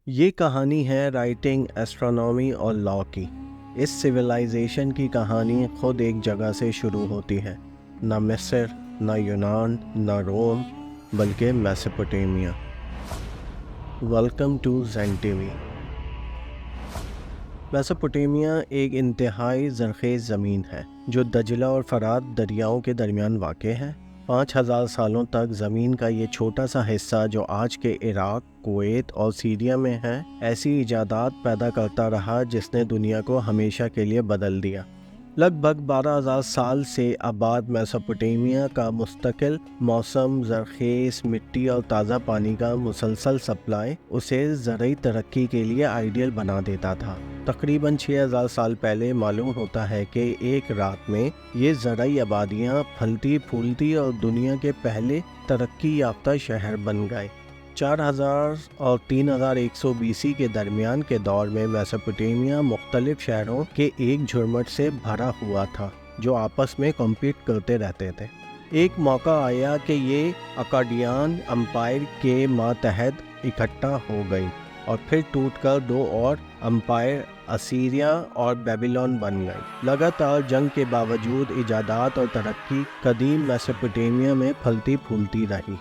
یہ کہانی ہے رائٹنگ، ایسٹرونومی اور لا کی۔ اس سویلائزیشن کی کہانی خود ایک جگہ سے شروع ہوتی ہے، نہ مصر، نہ یونان، نہ روم، بلکہ Mesopotamia. Welcome to Zain TV وی۔ میسوپوٹیمیا ایک انتہائی زرخیز زمین ہے جو دجلہ اور فرات دریاؤں کے درمیان واقع ہے۔ 5000 سالوں تک زمین کا یہ چھوٹا سا حصہ جو آج کے عراق، کویت اور سیریا میں ہے، ایسی ایجادات پیدا کرتا رہا جس نے دنیا کو ہمیشہ کے لیے بدل دیا۔ لگ بھگ 12000 سال سے آباد میسوپوٹیمیا کا مستقل موسم، زرخیز مٹی اور تازہ پانی کا مسلسل سپلائی اسے زرعی ترقی کے لیے آئیڈیل بنا دیتا تھا۔ تقریباً 6000 سال پہلے معلوم ہوتا ہے کہ ایک رات میں یہ زرعی آبادیاں پھلتی پھولتی اور دنیا کے پہلے ترقی یافتہ شہر بن گئے۔ 4000 اور 3100 BC کے درمیان کے دور میں میسوپوٹیمیا مختلف شہروں کے ایک جھرمٹ سے بھرا ہوا تھا جو آپس میں کمپیٹ کرتے رہتے تھے۔ ایک موقع آیا کہ یہ اکادیان امپائر کے ماتحت اکٹھا ہو گئی اور پھر ٹوٹ کر دو اور امپائر اسیریا اور بیبیلون بن گئی۔ لگاتار جنگ کے باوجود ایجادات اور ترقی قدیم میسوپوٹیمیا میں پھلتی پھولتی رہی۔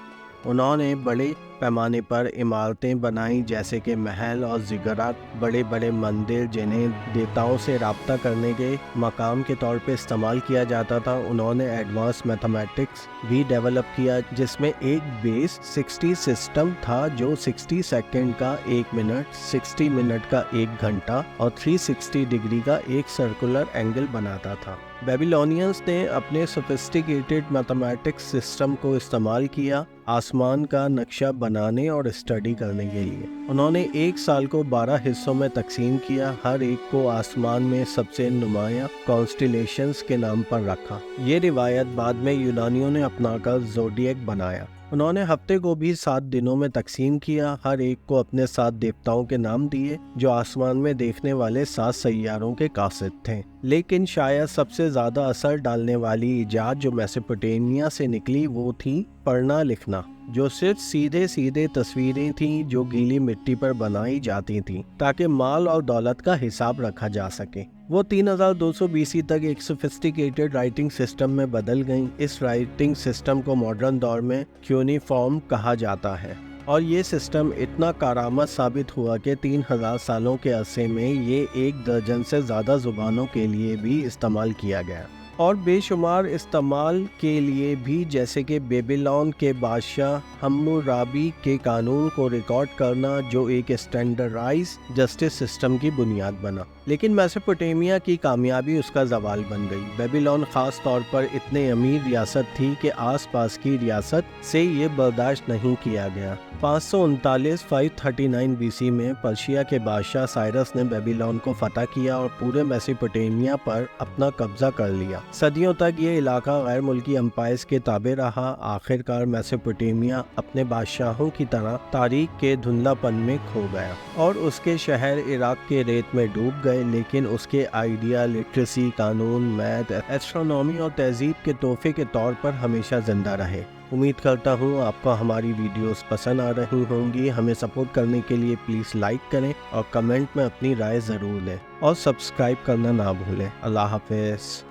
انہوں نے بڑے پیمانے پر عمارتیں بنائیں جیسے کہ محل اور زگرات، بڑے بڑے مندر جنہیں دیوتاؤں سے رابطہ کرنے کے مقام کے طور پہ استعمال کیا جاتا تھا۔ انہوں نے ایڈوانس میتھمیٹکس بھی ڈیولپ کیا جس میں ایک بیس 60 سسٹم تھا جو 60 سیکنڈ کا 1 منٹ، 60 منٹ کا 1 گھنٹہ اور 360 ڈگری کا ایک سرکولر اینگل بناتا تھا۔ بیبیلونینز نے اپنے سوفسٹیکیٹڈ میتھمیٹکس سسٹم کو استعمال کیا آسمان کا نقشہ بنانے اور اسٹڈی کرنے کے لیے۔ انہوں نے ایک سال کو 12 حصوں میں تقسیم کیا، ہر ایک کو آسمان میں سب سے نمایاں کانسٹیلیشنز کے نام پر رکھا۔ یہ روایت بعد میں یونانیوں نے اپنا کر زوڈیک بنایا۔ انہوں نے ہفتے کو بھی 7 دنوں میں تقسیم کیا، ہر ایک کو اپنے 7 دیوتاؤں کے نام دیے جو آسمان میں دیکھنے والے 7 سیاروں کے قاصد تھے۔ لیکن شاید سب سے زیادہ اثر ڈالنے والی ایجاد جو میسوپوٹیمیا سے نکلی وہ تھی پڑھنا لکھنا، جو صرف سیدھے تصویریں تھیں جو گیلی مٹی پر بنائی جاتی تھیں تاکہ مال اور دولت کا حساب رکھا جا سکے۔ وہ 3200 BC تک ایک سوفسٹیکیٹڈ رائٹنگ سسٹم میں بدل گئیں۔ اس رائٹنگ سسٹم کو ماڈرن دور میں کیونیفارم کہا جاتا ہے اور یہ سسٹم اتنا کارآمد ثابت ہوا کہ 3000 سالوں کے عرصے میں یہ 1 درجن سے زیادہ زبانوں کے لیے بھی استعمال کیا گیا اور بے شمار استعمال کے لیے بھی، جیسے کہ بیبیلون کے بادشاہ ہمورابی کے قانون کو ریکارڈ کرنا جو ایک اسٹینڈرڈائز جسٹس سسٹم کی بنیاد بنا۔ لیکن میسوپوٹیمیا کی کامیابی اس کا زوال بن گئی۔ بیبیلون خاص طور پر اتنے امیر ریاست تھی کہ آس پاس کی ریاست سے یہ برداشت نہیں کیا گیا۔ 539 BC میں پرشیا کے بادشاہ سائرس نے بیبیلون کو فتح کیا اور پورے میسوپوٹیمیا پر اپنا قبضہ کر لیا۔ صدیوں تک یہ علاقہ غیر ملکی امپائرز کے تابع رہا۔ آخر کار میسوپوٹیمیا اپنے بادشاہوں کی طرح تاریخ کے دھندلا پن میں کھو گیا اور اس کے شہر عراق کے ریت میں ڈوب گئے، لیکن اس کے آئیڈیا، لٹریسی، قانون، میتھ، ایسٹرونومی اور تہذیب کے تحفے کے طور پر ہمیشہ زندہ رہے۔ امید کرتا ہوں آپ کو ہماری ویڈیوز پسند آ رہی ہوں گی۔ ہمیں سپورٹ کرنے کے لیے پلیز لائک کریں اور کمنٹ میں اپنی رائے ضرور دیں اور سبسکرائب کرنا نہ بھولیں۔ اللہ حافظ۔